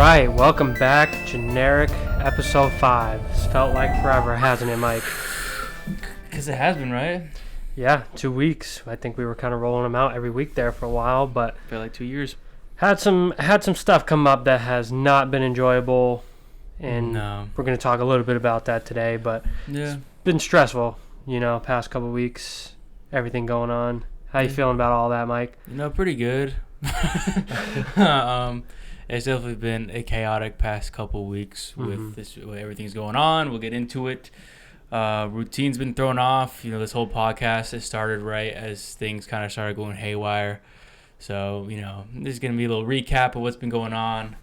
right, welcome back. Generic episode 5. It's felt like forever, hasn't it, Mike? Because it has been, right? Yeah, 2 weeks. I think we were kind of rolling them out every week there for a while, but I feel like 2 years. had some stuff come up that has not been enjoyable, and we're going to talk a little bit about that today. But yeah, it's been stressful, past couple weeks, everything going on. How you feeling about all that, Mike? Pretty good. It's definitely been a chaotic past couple weeks with this. Everything's going on. We'll get into it. Routine's been thrown off. This whole podcast has started right as things kind of started going haywire. So, this is going to be a little recap of what's been going on,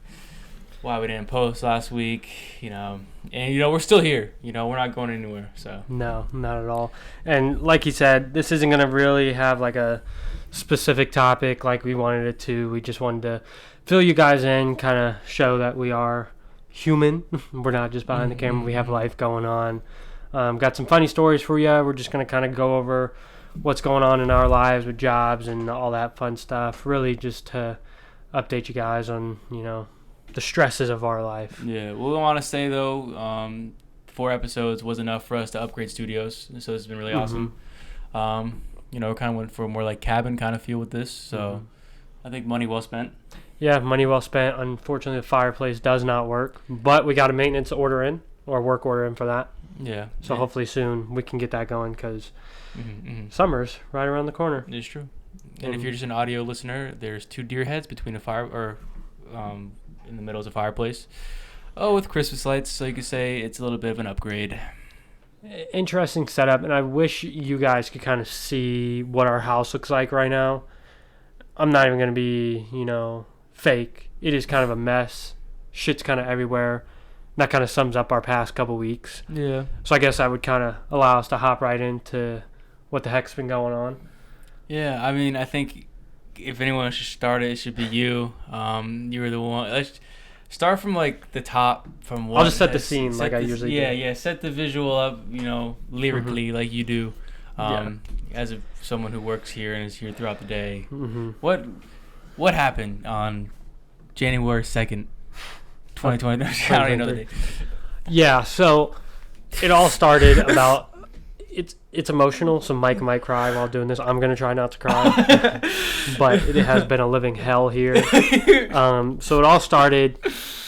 why we didn't post last week, and, we're still here. We're not going anywhere. So No, not at all. And like you said, this isn't going to really have like a specific topic like we wanted it to. We just wanted to fill you guys in, kind of show that we are human. We're not just behind the camera. We have life going on. Got some funny stories for you. We're just going to kind of go over what's going on in our lives with jobs and all that fun stuff. Really just to update you guys on, the stresses of our life. Yeah, we want to say, though, 4 episodes was enough for us to upgrade studios. So this has been really awesome. We kind of went for a more like cabin kind of feel with this. So I think money well spent. Yeah, money well spent. Unfortunately, the fireplace does not work, but we got a maintenance order in, or work order in for that. Yeah. So hopefully soon we can get that going because summer's right around the corner. It's true. And if you're just an audio listener, there's 2 deer heads between a fire, or in the middle is a fireplace. Oh, with Christmas lights, so you could say it's a little bit of an upgrade. Interesting setup, and I wish you guys could kind of see what our house looks like right now. I'm not even going to be, fake. It is kind of a mess. Shit's kind of everywhere. That kind of sums up our past couple weeks. Yeah. So I guess I would kind of allow us to hop right into what the heck's been going on. Yeah, I mean, I think if anyone should start it should be you. You were the one. Let's start from like the top. I'll just set the scene like I usually do. Yeah. Set the visual up, lyrically like you do. As someone who works here and is here throughout the day. What happened on January 2nd, 2020? I don't even know the date. Yeah, so it all started about it's emotional, so Mike might cry while doing this. I'm gonna try not to cry, but it has been a living hell here. So it all started.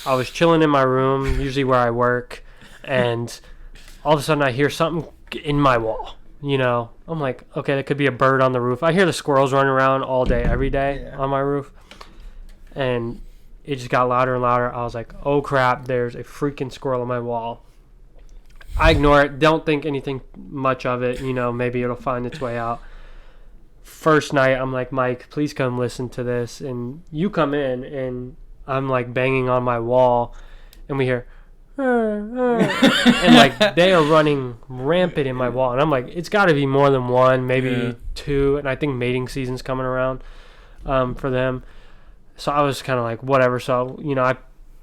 I was chilling in my room, usually where I work, and all of a sudden I hear something in my wall. I'm like, okay, that could be a bird on the roof. I hear the squirrels running around all day, every day on my roof, and it just got louder and louder. I was like, oh crap, there's a freaking squirrel on my wall. I ignore it, don't think anything much of it, maybe it'll find its way out. First night, I'm like, Mike, please come listen to this, and you come in, and I'm like banging on my wall, and we hear, and like they are running rampant in my wall, and I'm like, it's got to be more than one, maybe 2, and I think mating season's coming around for them. So I was kind of like, whatever. So I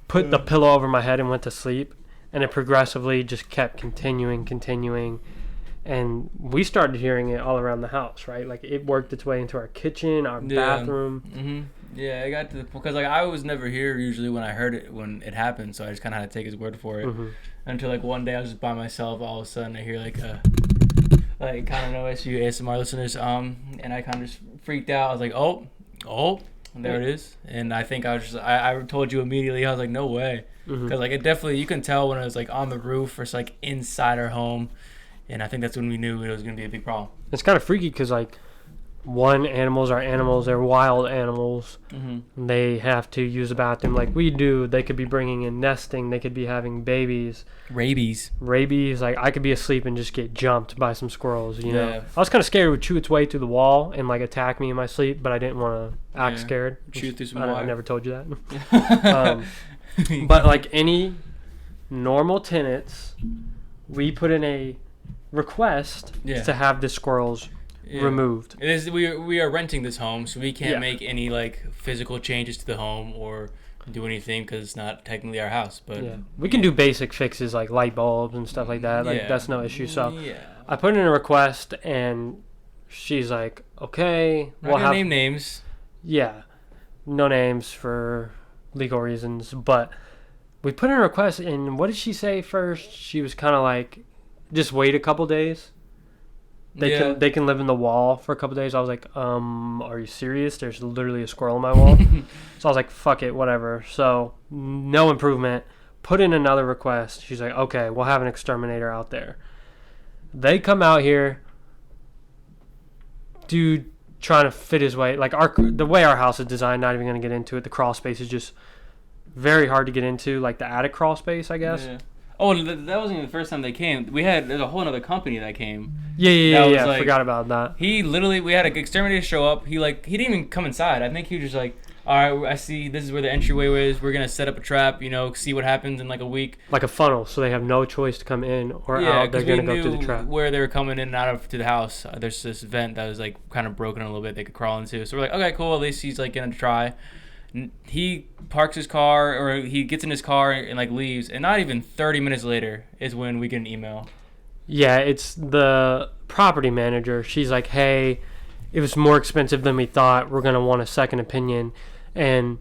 put the pillow over my head and went to sleep, and it progressively just kept continuing, and we started hearing it all around the house, right? Like it worked its way into our kitchen, our bathroom. Yeah, I got to because like I was never here usually when I heard it when it happened, so I just kind of had to take his word for it. Until like one day I was just by myself, all of a sudden I hear like kind of no issue ASMR listeners, and I kind of just freaked out. I was like, oh, and there it is. And I think I told you immediately. I was like, no way, because like it definitely, you can tell when it was like on the roof or it's like inside our home, and I think that's when we knew it was gonna be a big problem. It's kind of freaky because like. Animals are animals. They're wild animals. They have to use the bathroom like we do. They could be bringing in nesting. They could be having babies. Rabies. Like I could be asleep and just get jumped by some squirrels. Yeah. I was kind of scared it would chew its way through the wall and like attack me in my sleep, but I didn't want to act scared. Chew through some wire. I never told you that. But like any normal tenants, we put in a request to have the squirrels removed. It is. We are renting this home, so we can't make any like physical changes to the home or do anything because it's not technically our house. But we can do basic fixes like light bulbs and stuff like that. Like that's no issue. So I put in a request, and she's like, "Okay, we'll name names." Yeah, no names for legal reasons, but we put in a request, and what did she say first? She was kind of like, just wait a couple days. They can live in the wall for a couple days. I was like, are you serious? There's literally a squirrel in my wall. So I was like, fuck it, whatever. So no improvement. Put in another request. She's like, okay, we'll have an exterminator out there. They come out here. Dude trying to fit his way. Like the way our house is designed, not even going to get into it. The crawl space is just very hard to get into. Like the attic crawl space, I guess. Yeah. Oh, that wasn't even the first time they came. There's a whole other company that came. Yeah. Like, forgot about that. We had an exterminator show up. He didn't even come inside. I think he was just like, all right, I see this is where the entryway is. We're going to set up a trap, see what happens in like a week. Like a funnel, so they have no choice to come in or out. They're going to go through the trap. Where they were coming in and out of to the house, there's this vent that was like kind of broken a little bit they could crawl into. So we're like, okay, cool. At least he's like going to try. He parks his car, or he gets in his car and like leaves, and not even 30 minutes later is when we get an email. Yeah, it's the property manager. She's like, hey, it was more expensive than we thought. We're going to want a second opinion. And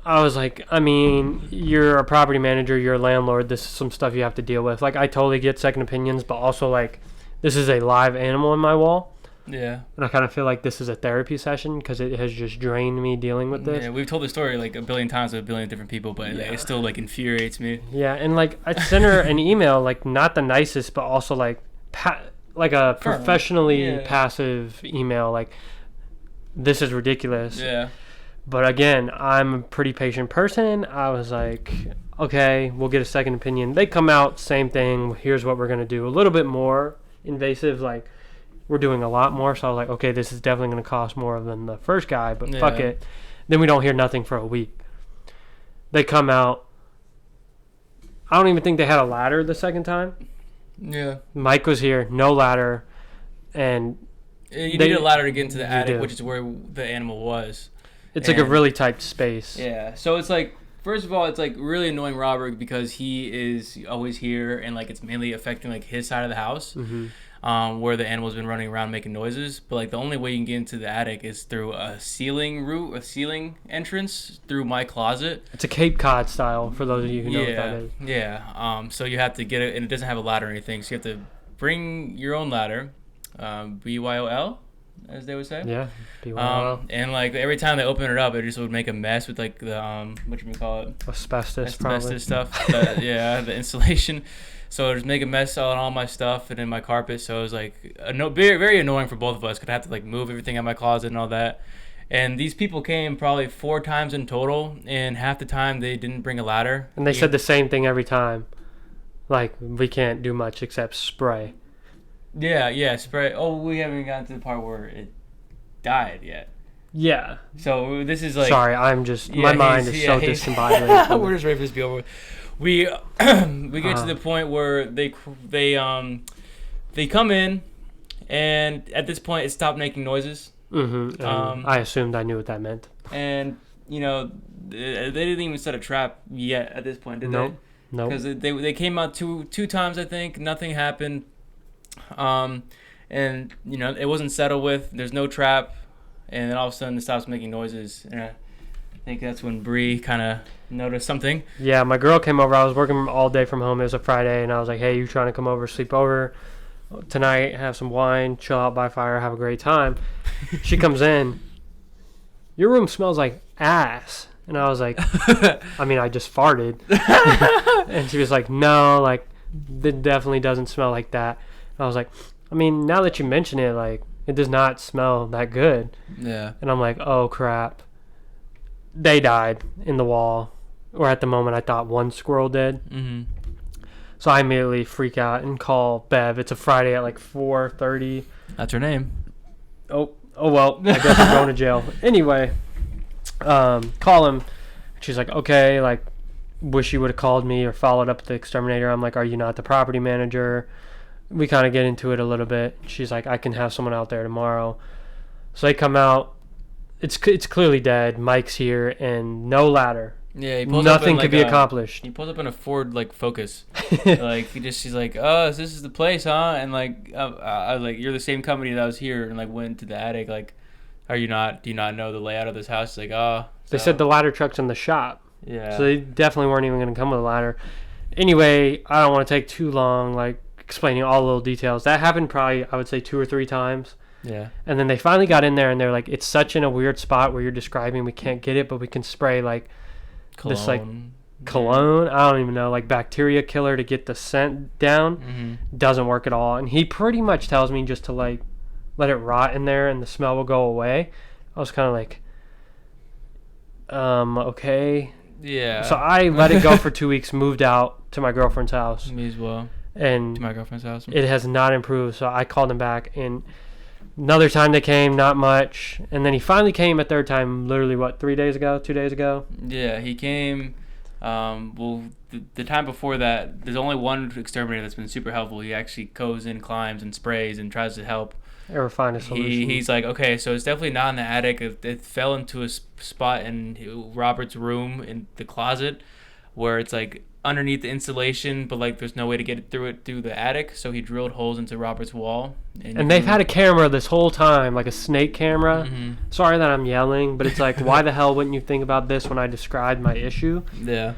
I was like, I mean, you're a property manager, you're a landlord. This is some stuff you have to deal with. Like, I totally get second opinions, but also like, this is a live animal in my wall. Yeah. And I kind of feel like this is a therapy session because it has just drained me dealing with this. Yeah, we've told the story like a billion times with a billion different people, but it still like infuriates me. Yeah, and like I sent her an email, like not the nicest, but also like a professionally passive email, like this is ridiculous. Yeah. But again, I'm a pretty patient person. I was like, okay, we'll get a second opinion. They come out, same thing. Here's what we're gonna do. A little bit more invasive, like. We're doing a lot more, so I was like, okay, this is definitely going to cost more than the first guy, but fuck it. Then we don't hear nothing for a week. They come out. I don't even think they had a ladder the second time. Yeah. Mike was here, no ladder, and you need a ladder to get into the attic, which is where the animal was. It's like a really tight space. Yeah, so it's like, first of all, it's like really annoying Robert because he is always here, and like it's mainly affecting like his side of the house. Mm-hmm. Where the animal's been running around making noises, but like the only way you can get into the attic is through a ceiling entrance through my closet. It's a Cape Cod style for those of you who know what that is. Yeah. So you have to get it, and it doesn't have a ladder or anything. So you have to bring your own ladder, BYOL, as they would say. Yeah, BYOL. And like every time they open it up, it just would make a mess with like the asbestos stuff. The insulation. So it just make a mess on all my stuff and in my carpet. So it was like very, very annoying for both of us. Because I had to like move everything out of my closet and all that. And these people came probably 4 times in total. And half the time they didn't bring a ladder. And they said the same thing every time. Like, we can't do much except spray. Yeah, spray. Oh, we haven't gotten to the part where it died yet. Yeah. So this is like... Sorry, I'm just... my mind is so discombobulated. We're just ready for this to be over with. We get to the point where they come in, and at this point it stopped making noises. Mm-hmm. I assumed I knew what that meant. And they didn't even set a trap yet at this point, did they? No. Because they came out two times, I think. Nothing happened. And it wasn't settled with. There's no trap, and then all of a sudden it stops making noises. And I think that's when Bree kind of noticed something. Yeah, my girl came over. I was working all day from home. It was a Friday, and I was like, hey, you trying to come over, sleep over tonight, have some wine, chill out by fire, have a great time. She comes in. Your room smells like ass. And I was like, I mean, I just farted. And she was like, no, like, it definitely doesn't smell like that. And I was like, I mean, now that you mention it, like, it does not smell that good. Yeah. And I'm like, oh, crap. They died in the wall. Or at the moment, I thought one squirrel did. Mm-hmm. So I immediately freak out and call Bev. It's a Friday at like 4:30. That's her name. Oh well, I guess I'm going to jail. Anyway, call him. She's like, okay, like, wish you would have called me or followed up with the exterminator. I'm like, are you not the property manager? We kind of get into it a little bit. She's like, I can have someone out there tomorrow. So they come out. It's clearly dead. Mike's here and no ladder. Yeah, he pulls nothing up could be accomplished. He pulls up in a Ford like Focus. Like she's like, oh, this is the place, huh? And like, I was like, you're the same company that was here, and like went to the attic. Like, do you not know the layout of this house? She's like, oh. They said the ladder truck's in the shop. Yeah. So they definitely weren't even going to come with a ladder. Anyway, I don't want to take too long, like, explaining all the little details. That happened probably, I would say, 2 or 3 times. Yeah. And then they finally got in there, and they're like, it's such in a weird spot where you're describing, we can't get it, but we can spray, like, Cologne. this, like, cologne. I don't even know, like, bacteria killer to get the scent down. Mm-hmm. Doesn't work at all. And he pretty much tells me just to, like, let it rot in there and the smell will go away. I was kind of like, okay. Yeah. So I let it go for 2 weeks, moved out to my girlfriend's house. Me as well. And To my girlfriend's house. it has not improved. So I called him back, and another time they came, not much. And then he finally came a third time, literally, 2 days ago? Yeah, he came. Well, the time before that, there's only one exterminator that's been super helpful. He actually goes in, climbs, and sprays and tries to help. Or find a solution. He's like, okay, so it's definitely not in the attic. It fell into a spot in Robert's room in the closet where it's like underneath the insulation, but like there's no way to get it through the attic. So he drilled holes into Robert's wall. And they've had a camera this whole time, like a snake camera. Mm-hmm. Sorry that I'm yelling, but it's like, why the hell wouldn't you think about this when I described my issue? Yeah.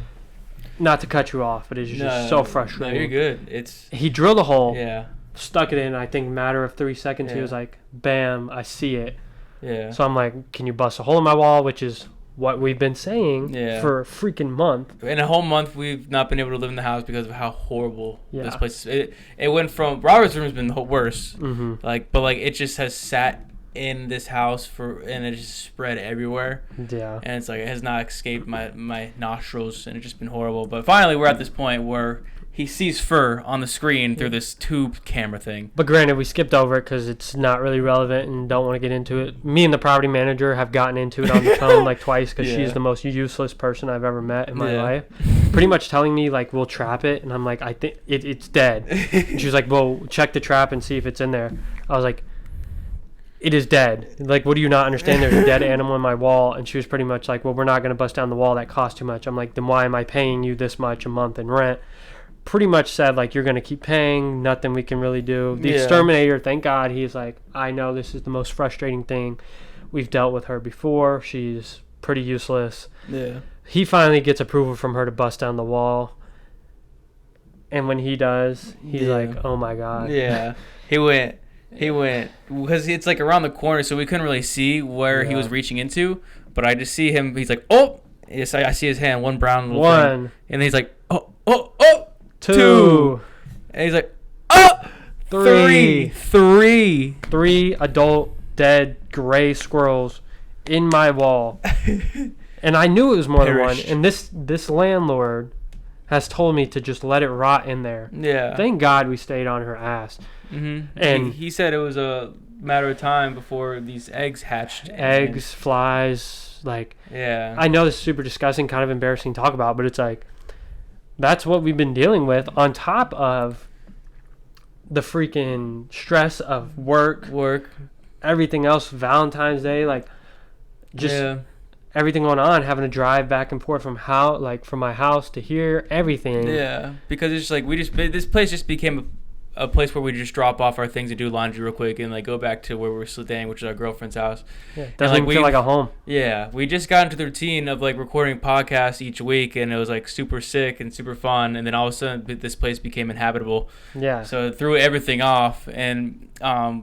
Not to cut you off, but it's just so frustrating. No, you're good. He drilled a hole. Yeah. Stuck it in, I think, matter of 3 seconds. He was like, bam, I see it. Yeah. So I'm like, can you bust a hole in my wall? Which is what we've been saying for a freaking month. In a whole month, we've not been able to live in the house because of how horrible this place is. It went from, Robert's room has been worse. Mm-hmm. But it just has sat in this house and it just spread everywhere. Yeah. And it's like, it has not escaped my nostrils, and it's just been horrible. But finally, we're at this point where he sees fur on the screen through this tube camera thing. But granted, we skipped over it because it's not really relevant and don't want to get into it. Me and the property manager have gotten into it on the phone like twice because she's the most useless person I've ever met in my life. Pretty much telling me, like, we'll trap it. And I'm like, I think it's dead. And she was like, well, check the trap and see if it's in there. I was like, it is dead. Like, what do you not understand? There's a dead animal in my wall. And she was pretty much like, well, we're not going to bust down the wall. That costs too much. I'm like, then why am I paying you this much a month in rent? Pretty much said, like, you're going to keep paying, nothing we can really do. The exterminator, thank God, he's like, I know this is the most frustrating thing. We've dealt with her before. She's pretty useless. Yeah. He finally gets approval from her to bust down the wall. And when he does, he's like, oh my God. Yeah. He went, because it's like around the corner, so we couldn't really see where he was reaching into. But I just see him, he's like, oh! Yes, I see his hand, one brown little thing. And he's like, oh! 2. And he's like, oh! 3 adult dead gray squirrels in my wall. And I knew it was more than one. And this landlord has told me to just let it rot in there. Yeah. Thank God we stayed on her ass. Mm-hmm. And he said it was a matter of time before these eggs hatched. Eggs, flies, like. Yeah. I know this is super disgusting, kind of embarrassing to talk about, but it's like, that's what we've been dealing with on top of the freaking stress of work, everything else, Valentine's Day, like, just everything going on, having to drive back and forth from my house to here, everything. Yeah, because it's just like this place just became a place where we just drop off our things and do laundry real quick and like go back to where we were staying, which is our girlfriend's house. Yeah, doesn't even feel like a home. Yeah, we just got into the routine of like recording podcasts each week, and it was like super sick and super fun. And then all of a sudden, this place became inhabitable. Yeah. So it threw everything off, and our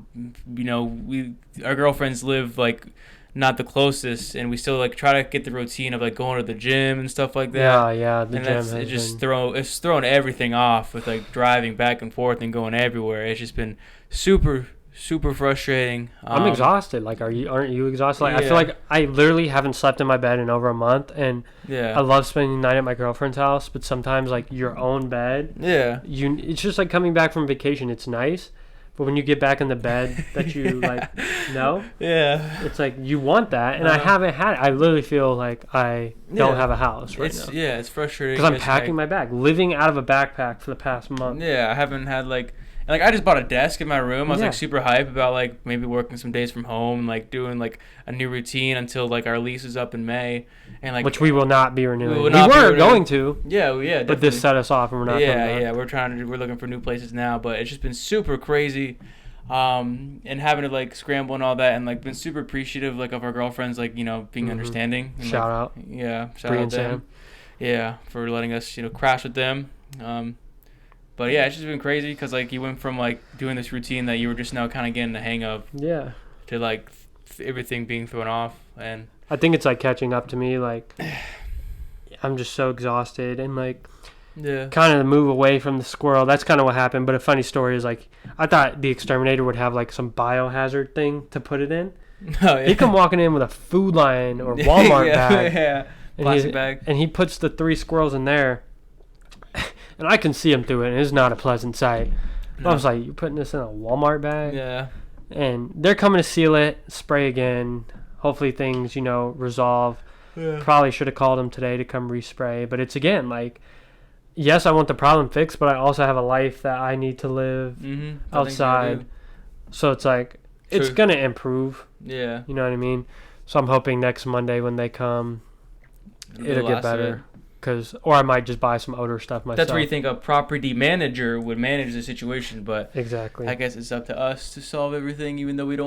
girlfriends live like not the closest, and we still like try to get the routine of like going to the gym and stuff like that. Yeah, the gym has it's thrown everything off with like driving back and forth and going everywhere. It's just been super frustrating. I'm exhausted. Like, aren't you exhausted? Like, I feel like I literally haven't slept in my bed in over a month, and I love spending the night at my girlfriend's house, but sometimes like your own bed, it's just like coming back from vacation. It's nice. But when you get back in the bed that you like know, it's like you want that, and I haven't had it. I literally feel like I don't have a house right now. Yeah, it's frustrating because I'm packing my bag, living out of a backpack for the past month. Yeah, I haven't had like I just bought a desk in my room. I was like super hype about like maybe working some days from home and like doing like a new routine until like our lease is up in May, and like which we will not be renewing. We were going to. Yeah, definitely. But this set us off, and we're not. Yeah. We're looking for new places now, but it's just been super crazy, and having to like scramble and all that, and like been super appreciative like of our girlfriends, like being understanding. And, shout out. Yeah, shout Bree out and them. Sam. for letting us, crash with them. But yeah, it's just been crazy because like you went from like doing this routine that you were just now kind of getting the hang of, to like everything being thrown off. And I think it's like catching up to me. Like I'm just so exhausted and like kind of move away from the squirrel. That's kind of what happened. But a funny story is like I thought the exterminator would have like some biohazard thing to put it in. Oh, yeah. He come walking in with a Food Lion or Walmart bag. Plastic bag. And he puts the 3 squirrels in there. And I can see him through it, and it's not a pleasant sight. No. I was like, you're putting this in a Walmart bag? Yeah. And they're coming to seal it, spray again. Hopefully things, resolve. Yeah. Probably should have called him today to come respray. But it's, again, like, yes, I want the problem fixed, but I also have a life that I need to live outside. So it's like, it's going to improve. Yeah. You know what I mean? So I'm hoping next Monday when they come, it'll get better. Or I might just buy some odor stuff myself. That's where you think a property manager would manage the situation, but exactly. I guess it's up to us to solve everything, even though we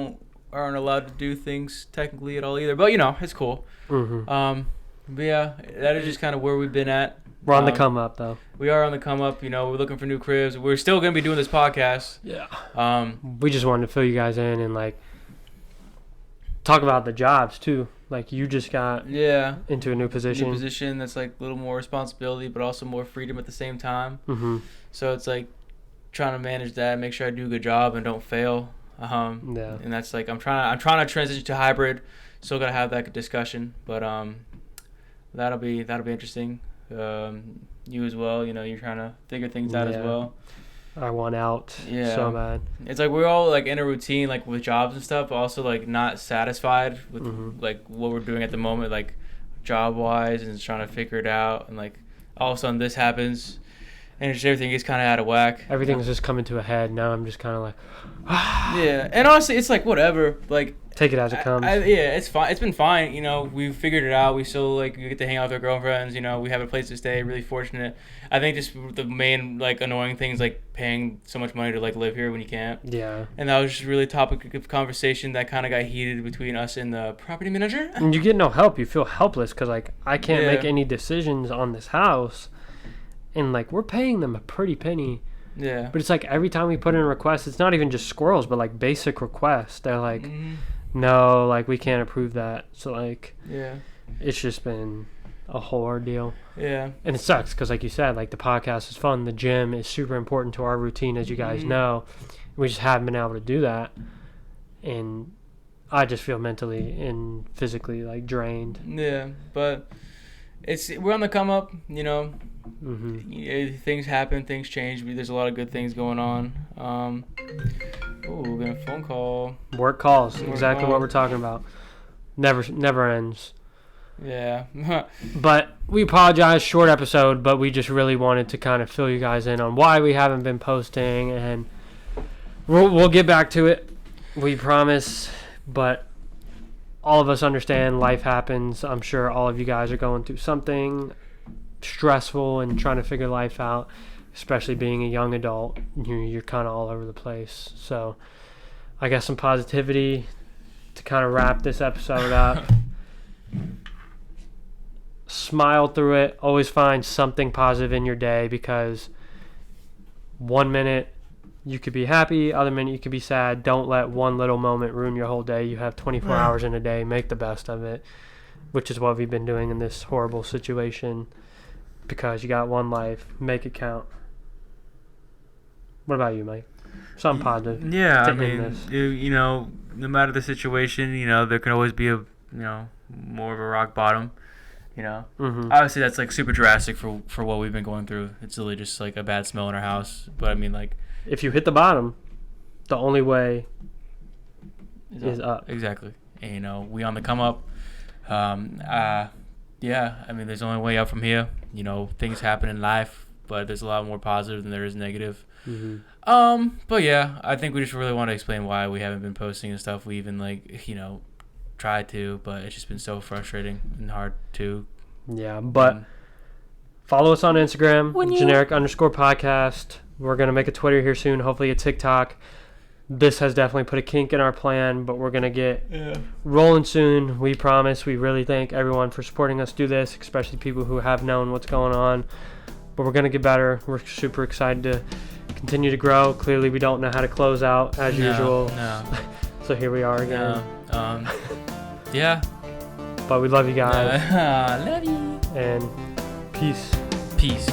aren't allowed to do things technically at all either. But it's cool. Mm-hmm. But yeah, that is just kind of where we've been at. We're on the come up, though. We are on the come up. We're looking for new cribs. We're still gonna be doing this podcast. Yeah. We just wanted to fill you guys in and like talk about the jobs too. Like you just got into a new position. New position that's like a little more responsibility, but also more freedom at the same time. Mm-hmm. So it's like trying to manage that, make sure I do a good job and don't fail. And that's like I'm trying to transition to hybrid. Still gotta have that discussion, but that'll be interesting. You as well. You're trying to figure things out as well. I want out so bad. It's like we're all like in a routine like with jobs and stuff, but also like not satisfied with like what we're doing at the moment, like job wise, and just trying to figure it out. And like all of a sudden this happens, and just everything gets kind of out of whack. Everything's just coming to a head. Now I'm just kind of like, yeah. And honestly, it's like whatever. Like take it as it comes. It's fine. It's been fine. We've figured it out. We still like we get to hang out with our girlfriends. We have a place to stay. Really fortunate. I think just the main like annoying thing is like paying so much money to like live here when you can't. Yeah. And that was just really topic of conversation that kind of got heated between us and the property manager. And you get no help. You feel helpless because like I can't make any decisions on this house, and like we're paying them a pretty penny. Yeah. But it's like every time we put in a request, it's not even just squirrels, but like basic requests. They're like, no, like we can't approve that. So like, it's just been a whole ordeal. Yeah. And it sucks because like you said, like the podcast is fun. The gym is super important to our routine, as you guys know. We just haven't been able to do that. And I just feel mentally and physically like drained. Yeah. But we're on the come up, Things happen, things change. There's a lot of good things going on. We're getting a phone call. Work calls, exactly what we're talking about. Never ends. Yeah. But we apologize, short episode, but we just really wanted to kind of fill you guys in on why we haven't been posting, and we'll get back to it. We promise, but all of us understand life happens. I'm sure all of you guys are going through something stressful and trying to figure life out, especially being a young adult. You're kind of all over the place. So I guess some positivity to kind of wrap this episode up. Smile through it. Always find something positive in your day, because 1 minute you could be happy, other minute you could be sad. Don't let one little moment ruin your whole day. You have 24 hours in a day. Make the best of it, which is what we've been doing in this horrible situation, because you got one life. Make it count. What about you, Mike? Something positive. Yeah, I mean, no matter the situation, there can always be more of a rock bottom. Obviously that's like super drastic for what we've been going through. It's really just like a bad smell in our house. But I mean, like, if you hit the bottom, the only way is up. Exactly. And, we on the come up. Yeah, I mean, there's only way up from here. Things happen in life, but there's a lot more positive than there is negative. But yeah, I think we just really want to explain why we haven't been posting and stuff. We even tried to, but it's just been so frustrating and hard to. Yeah, but follow us on Instagram, generic_podcast. We're going to make a Twitter here soon, hopefully a TikTok. this has definitely put a kink in our plan, but we're going to get rolling soon. We promise. We really thank everyone for supporting us do this, especially people who have known what's going on. But we're going to get better. We're super excited to continue to grow. Clearly, we don't know how to close out as usual. No. So here we are again. No. Yeah. But we love you guys. Love you. And peace. Peace.